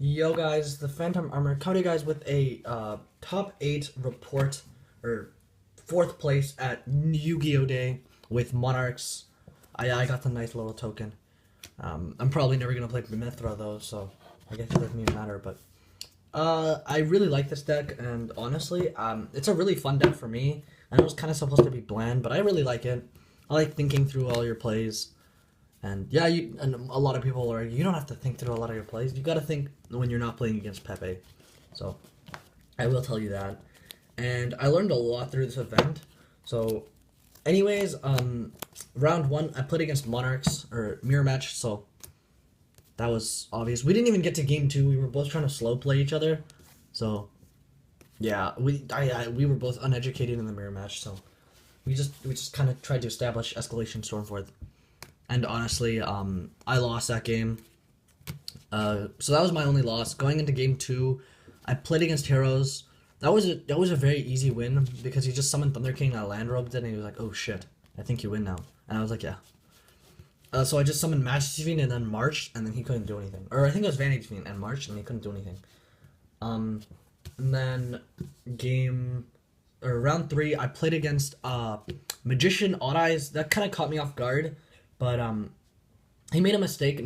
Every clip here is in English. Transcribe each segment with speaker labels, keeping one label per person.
Speaker 1: Yo guys, the Phantom Armor coming to you guys with a top 8 report, or 4th place at Yu-Gi-Oh! Day with Monarchs. I got the nice little token. I'm probably never going to play Mithra though, so I guess it doesn't even matter, but I really like this deck, and honestly, it's a really fun deck for me. I know it's kind of supposed to be bland, but I really like it. I like thinking through all your plays. And yeah, and a lot of people are, you don't have to think through a lot of your plays. You got to think when you're not playing against Pepe. So I will tell you that. And I learned a lot through this event. So anyways, round 1, I played against Monarchs, or mirror match, so that was obvious. We didn't even get to game 2. We were both trying to slow play each other. So yeah, we were both uneducated in the mirror match, so we just kind of tried to establish escalation Stormforth. And honestly, I lost that game. So that was my only loss. Going into game 2, I played against Heroes. That was a very easy win because he just summoned Thunder King and I land robed it, and he was like, "Oh shit, I think you win now." And I was like, "Yeah." So I just summoned Majesty Fiend and then marched, and then he couldn't do anything. Or I think it was Vanity Fiend and marched, and he couldn't do anything. And then round 3, I played against Magician Odd Eyes. That kind of caught me off guard. But he made a mistake,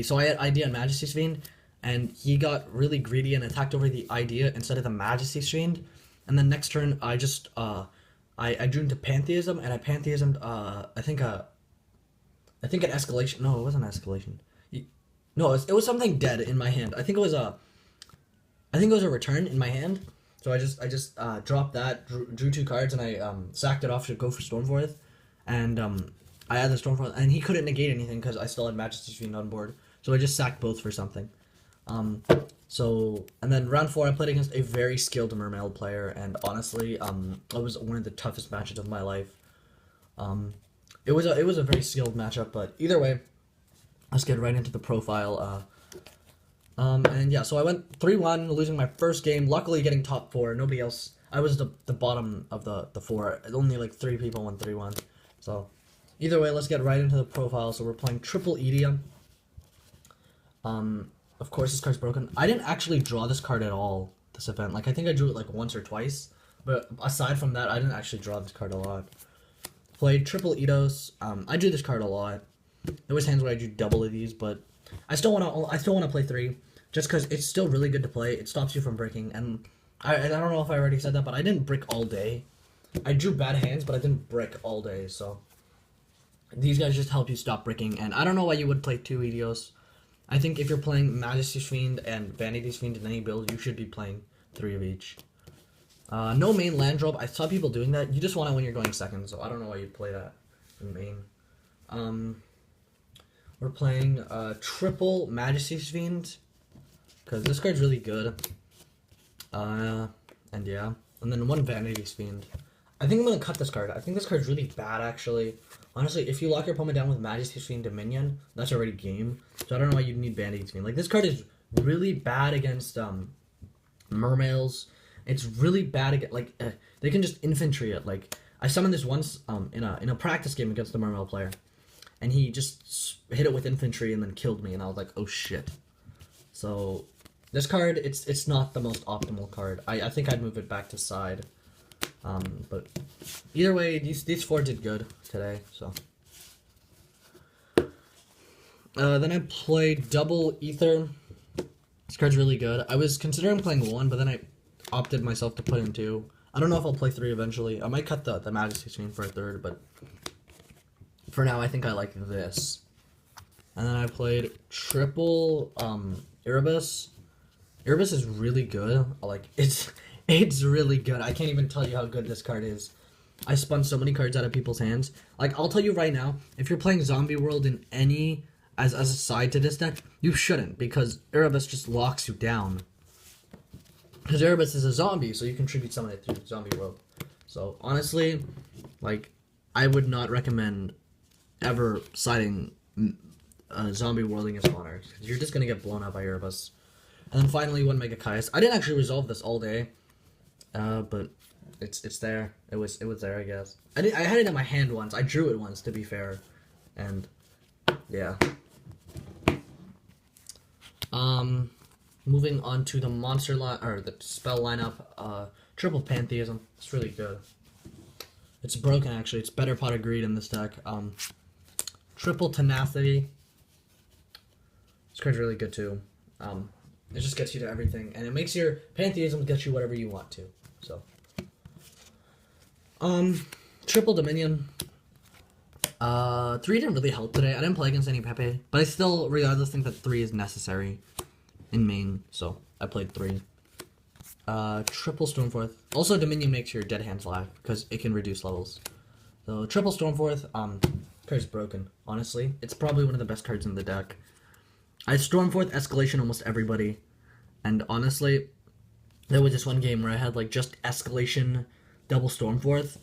Speaker 1: so I had Idea and Majesty Fiend, and he got really greedy and attacked over the Idea instead of the Majesty Fiend. And then next turn, I just I drew into Pantheism, and I Pantheismed I think an Escalation. No, it wasn't Escalation. No, it was something dead in my hand. I think it was a Return in my hand. So I just dropped that, drew 2 cards, and I sacked it off to go for Stormforth, and I had the Stormforth, and he couldn't negate anything because I still had Majesty's Fiend on board. So I just sacked both for something. And then round 4, I played against a very skilled Mermaid player, and honestly, it was one of the toughest matches of my life. It was a very skilled matchup, but either way, let's get right into the profile. And yeah, so I went 3-1, losing my first game, luckily getting top 4. Nobody else, I was the bottom of the 4. Only like 3 people went 3-1. So either way, let's get right into the profile. So we're playing Triple Idia. Of course, this card's broken. I didn't actually draw this card at all this event. Like, I think I drew it like once or twice. But aside from that, I didn't actually draw this card a lot. Played Triple Eidos. I drew this card a lot. There was hands where I drew double of these, but I still wanna play 3, just because it's still really good to play. It stops you from breaking, and I don't know if I already said that, but I didn't brick all day. I drew bad hands, but I didn't brick all day, so these guys just help you stop bricking, and I don't know why you would play 2 Eidos. I think if you're playing Majesty's Fiend and Vanity's Fiend in any build, you should be playing 3 of each. No main land drop. I saw people doing that. You just want it when you're going second, so I don't know why you'd play that in main. We're playing triple Majesty's Fiend, because this card's really good. And yeah. And then 1 Vanity's Fiend. I think I'm going to cut this card. I think this card's really bad, actually. Honestly, if you lock your opponent down with Majesty's Fiend Dominion, that's already game. So I don't know why you'd need Vanity's Fiend. Like, this card is really bad against Mermails. It's really bad against, like, they can just infantry it. Like, I summoned this once in a practice game against the Mermail player, and he just hit it with infantry and then killed me, and I was like, oh shit. So this card, it's not the most optimal card. I think I'd move it back to side. But either way, these 4 did good today, so. Then I played Double Ether. This card's really good. I was considering playing 1, but then I opted myself to put in 2. I don't know if I'll play 3 eventually. I might cut the Majesty's Fiend for a 3rd, but for now I think I like this. And then I played Triple Erebus. Erebus is really good. Like, it's really good. I can't even tell you how good this card is. I spun so many cards out of people's hands. Like, I'll tell you right now, if you're playing Zombie World in any as a side to this deck, you shouldn't, because Erebus just locks you down. Because Erebus is a zombie, so you contribute summon it through Zombie World. So honestly, like, I would not recommend ever siding Zombie Worlding as Monarch, because you're just gonna get blown up by Erebus. And then finally 1 Mega Caius. I didn't actually resolve this all day, but it's there. It was there, I guess. I had it in my hand once. I drew it once, to be fair, and yeah. Moving on to the monster line or the spell lineup, triple pantheism. It's really good. It's broken actually. It's better pot of greed in this deck. Triple tenacity. This card's really good too. It just gets you to everything, and it makes your pantheism get you whatever you want to. So, triple dominion. 3 didn't really help today. I didn't play against any Pepe, but I still, regardless, think that 3 is necessary in main, so I played 3. Triple Stormforth. Also, Dominion makes your dead hands live, because it can reduce levels. So, triple Stormforth, card's broken, honestly. It's probably one of the best cards in the deck. I Stormforth Escalation almost everybody, and honestly, there was this one game where I had, like, just Escalation, double Stormforth,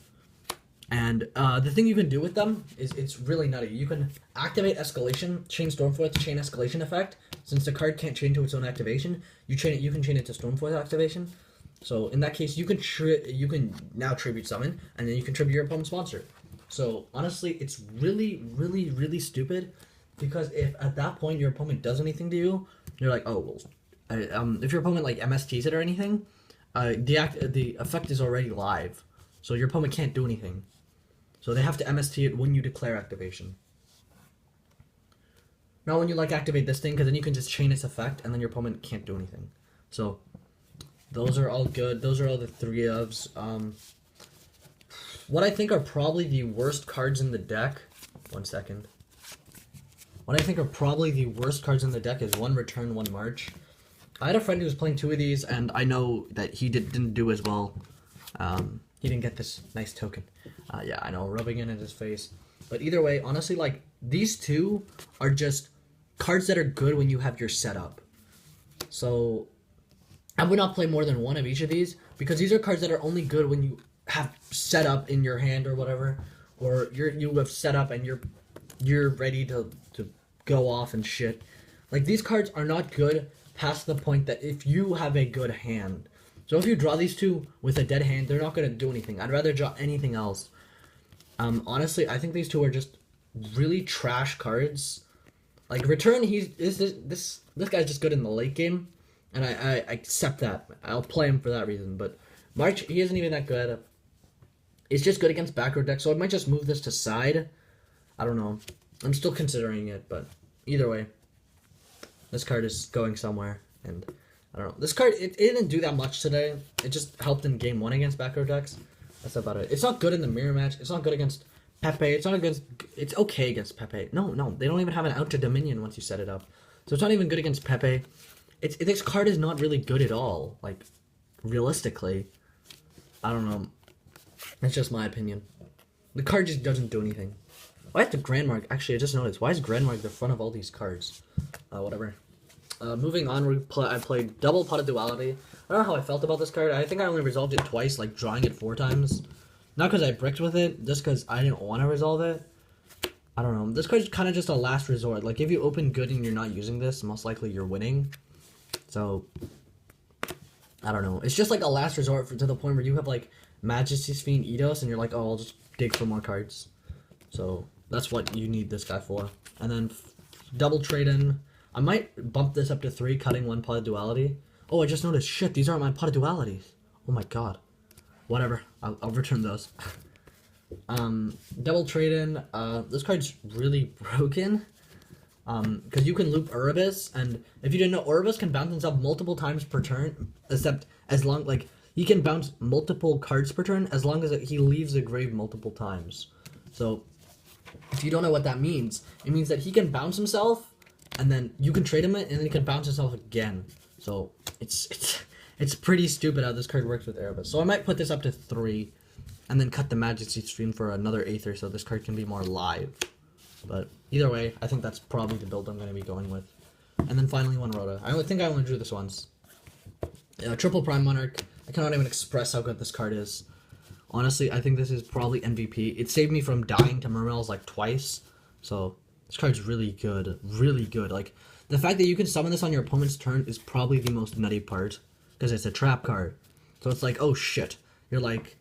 Speaker 1: and the thing you can do with them is it's really nutty. You can activate Escalation, chain Stormforth, chain Escalation effect. Since the card can't chain to its own activation, you can chain it to Stormforth activation. So in that case, you can now tribute summon, and then you can tribute your opponent's monster. So honestly, it's really, really, really stupid, because if at that point your opponent does anything to you, you're like, oh well. If your opponent like MSTs it or anything, the effect is already live, so your opponent can't do anything. So they have to MST it when you declare activation. Not when you like activate this thing, because then you can just chain its effect, and then your opponent can't do anything. So those are all good. Those are all the 3 ofs. What I think are probably the worst cards in the deck. 1 second. What I think are probably the worst cards in the deck is 1 Return, 1 March. I had a friend who was playing 2 of these, and I know that he didn't do as well. He didn't get this nice token. Yeah, I know, rubbing it in his face. But either way, honestly, like, these 2 are just cards that are good when you have your setup. So, I would not play more than 1 of each of these, because these are cards that are only good when you have setup in your hand or whatever, or you have setup and you're ready to go off and shit. Like, these cards are not good past the point that if you have a good hand. So if you draw these 2 with a dead hand, they're not going to do anything. I'd rather draw anything else. Honestly, I think these 2 are just really trash cards. Like, Return, this guy's just good in the late game, and I accept that. I'll play him for that reason. But March, he isn't even that good. It's just good against back row decks, so I might just move this to side. I don't know. I'm still considering it, but either way, this card is going somewhere, and I don't know. This card, it didn't do that much today. It just helped in game 1 against back row decks. That's about it. It's not good in the mirror match. It's not good against Pepe. It's okay against Pepe. No, they don't even have an out to Dominion once you set it up. So it's not even good against Pepe. This card is not really good at all. Like, realistically. I don't know. That's just my opinion. The card just doesn't do anything. Why is the Grandmark? Actually, I just noticed. Why is Grandmark the front of all these cards? Whatever. Moving on, I played Double Pot of Duality. I don't know how I felt about this card. I think I only resolved it twice, like drawing it 4 times. Not because I bricked with it, just because I didn't want to resolve it. I don't know. This card's kind of just a last resort. Like, if you open good and you're not using this, most likely you're winning. So, I don't know. It's just like a last resort to the point where you have, like, Majesty's Fiend Eidos, and you're like, oh, I'll just dig for more cards. So, that's what you need this guy for. And then, double trade-in. I might bump this up to 3, cutting 1 Pot of Duality. Oh, I just noticed, shit, these aren't my Pot of Dualities. Oh my god. Whatever, I'll return those. Double trade-in. This card's really broken. Because you can loop Erebus, and if you didn't know, Erebus can bounce himself multiple times per turn, except as long, like, he can bounce multiple cards per turn as long as he leaves the grave multiple times. So, if you don't know what that means, it means that he can bounce himself, and then you can trade him it, and then he can bounce himself again. So, it's pretty stupid how this card works with Erebus. So I might put this up to 3, and then cut the Majesty Stream for another Aether so this card can be more live. But either way, I think that's probably the build I'm going to be going with. And then finally 1 Rhoda. I think I only drew this once. Triple Prime Monarch. I cannot even express how good this card is. Honestly, I think this is probably MVP. It saved me from dying to Mermails like twice. So, this card's really good. Really good. Like, the fact that you can summon this on your opponent's turn is probably the most nutty part. Because it's a trap card. So it's like, oh shit. You're like,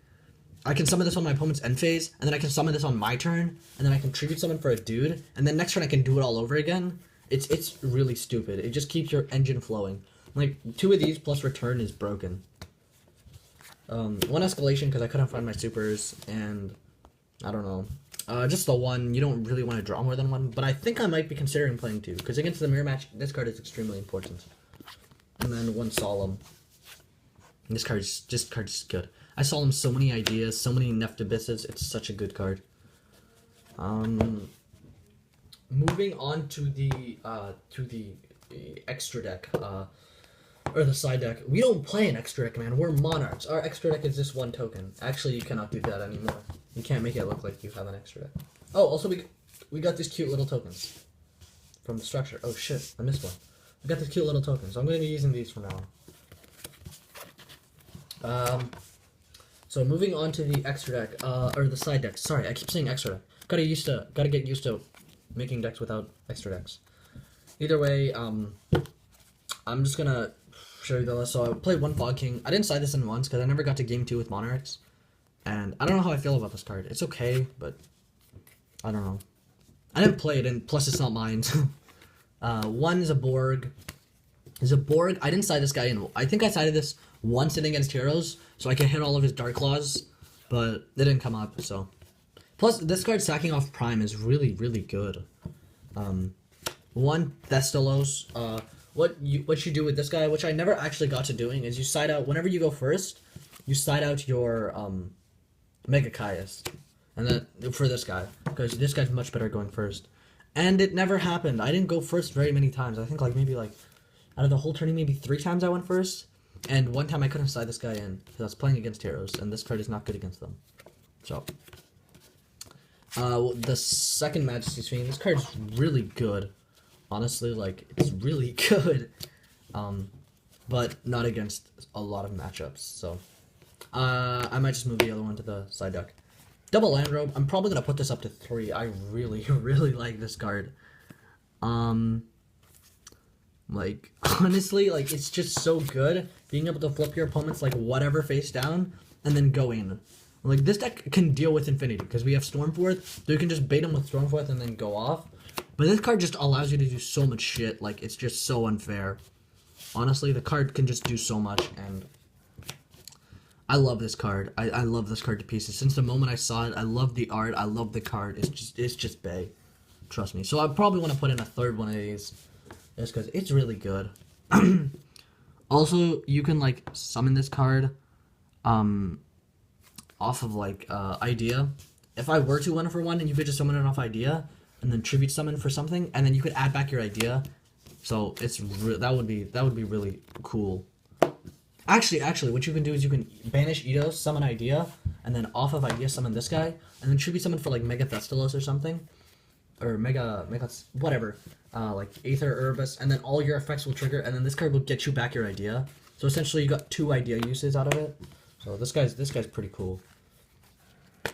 Speaker 1: I can summon this on my opponent's end phase, and then I can summon this on my turn, and then I can tribute summon for a dude, and then next turn I can do it all over again. It's really stupid. It just keeps your engine flowing. Like, 2 of these plus return is broken. 1 escalation because I couldn't find my supers, and I don't know. Just the 1, you don't really want to draw more than 1, but I think I might be considering playing 2, because against the mirror match, this card is extremely important. And then 1 solemn. This card's good. I saw him so many ideas, so many Neftibisses. It's such a good card. Moving on to the extra deck, or the side deck. We don't play an extra deck, man. We're Monarchs. Our extra deck is this 1 token. Actually, you cannot do that anymore. You can't make it look like you have an extra deck. Oh, also we got these cute little tokens from the structure. Oh shit, I missed one. We got these cute little tokens. So I'm going to be using these from now on. So moving on to the extra deck, or the side deck. Sorry, I keep saying extra deck. Gotta get used to making decks without extra decks. Either way, I'm just gonna show you the list. So I played 1 Fog King. I didn't side this in once because I never got to game 2 with Monarchs, and I don't know how I feel about this card. It's okay, but I don't know. I didn't play it, and plus it's not mine. 1 is a Borg. I didn't side this guy in. I think I sided this once sitting against heroes, so I can hit all of his Dark Claws, but they didn't come up, so. Plus, this card sacking off Prime is really, really good. 1 Thestalos. What you do with this guy, which I never actually got to doing, is you side out, whenever you go first, you side out your Mega Caius. And then, for this guy, because this guy's much better going first. And it never happened. I didn't go first very many times. I think maybe out of the whole tourney, maybe 3 times I went first. And 1 time I couldn't side this guy in, because I was playing against heroes, and this card is not good against them. So, the second Majesty's Fiend, this card's really good. Honestly, it's really good. But not against a lot of matchups, so. I might just move the other one to the side deck. Double Land Robe, I'm probably gonna put this up to 3. I really, really like this card. Honestly, it's just so good being able to flip your opponent's, whatever face down, and then go in. This deck can deal with Infinity, because we have Stormforth, so you can just bait him with Stormforth and then go off. But this card just allows you to do so much shit, it's just so unfair. Honestly, the card can just do so much, and I love this card. I love this card to pieces. Since the moment I saw it, I love the art, I love the card. It's just bae. Trust me. So I probably want to put in a 3rd one of these, just because it's really good. Also, you can, summon this card, off of, Idea. If I were to 1 for 1, and you could just summon it off Idea, and then tribute summon for something, and then you could add back your Idea. So, that would be really cool. Actually, what you can do is you can banish Yugioh, summon Idea, and then off of Idea summon this guy, and then tribute summon for, Mega Thestalos or something. Or Mega, whatever. Aether, Erebus, and then all your effects will trigger, and then this card will get you back your Idea. So essentially you got 2 Idea uses out of it. So this guy's pretty cool.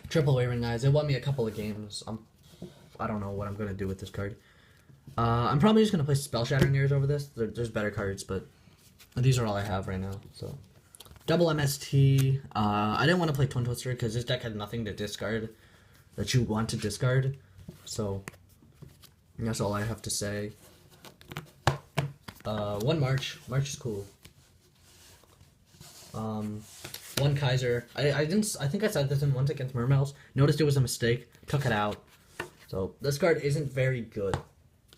Speaker 1: Triple Wavering Eyes. It won me a couple of games. I don't know what I'm gonna do with this card. I'm probably just gonna play Spell Shattering Ears over this. There's better cards, but these are all I have right now. So double MST. I didn't want to play Twin Twister because this deck had nothing to discard that you want to discard. So that's all I have to say. 1 March. March is cool. 1 Kaiser. I think I said this in once against Mermails. Noticed it was a mistake. Took it out. So this card isn't very good.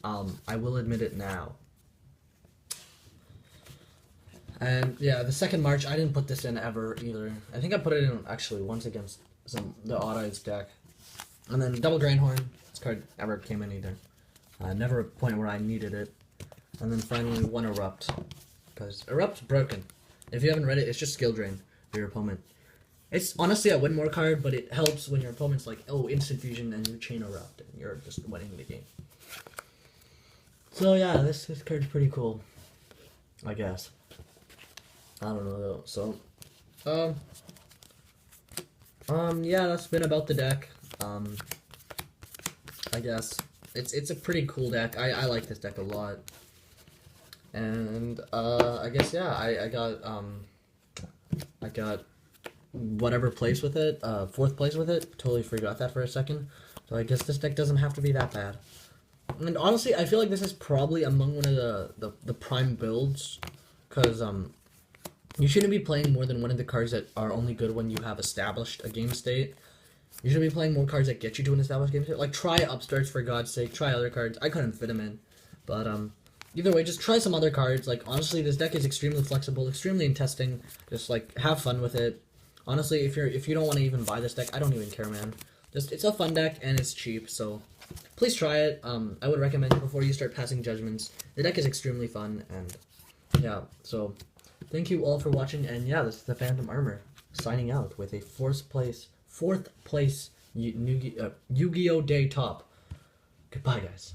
Speaker 1: I will admit it now. And yeah, the 2nd March, I didn't put this in ever either. I think I put it in actually once against the Odd Eyes deck. And then Double Drainhorn. This card never came in either. Never a point where I needed it. And then finally 1 Erupt. Because Erupt's broken. If you haven't read it, it's just skill drain for your opponent. It's honestly a win more card, but it helps when your opponent's like, oh, instant fusion, and you chain Erupt, and you're just winning the game. So yeah, this card's pretty cool, I guess. I don't know though. So, yeah, that's been about the deck. I guess it's a pretty cool deck. I like this deck a lot. And I guess yeah, I got whatever place with it, 4th place with it. Totally forgot that for a second. So I guess this deck doesn't have to be that bad. And honestly, I feel like this is probably among one of the prime builds, because you shouldn't be playing more than one of the cards that are only good when you have established a game state. You should be playing more cards that get you to an established game state. Like, try Upstarts, for God's sake. Try other cards. I couldn't fit them in. But, either way, just try some other cards. Like, honestly, this deck is extremely flexible, extremely in testing. Just, like, have fun with it. Honestly, if you don't want to even buy this deck, I don't even care, man. Just, it's a fun deck, and it's cheap, so please try it. I would recommend it before you start passing judgments. The deck is extremely fun, and, yeah, so thank you all for watching, and yeah, this is the Phantom Armor, signing out with a fourth place Yu-Gi-Oh! Day top. Goodbye, guys.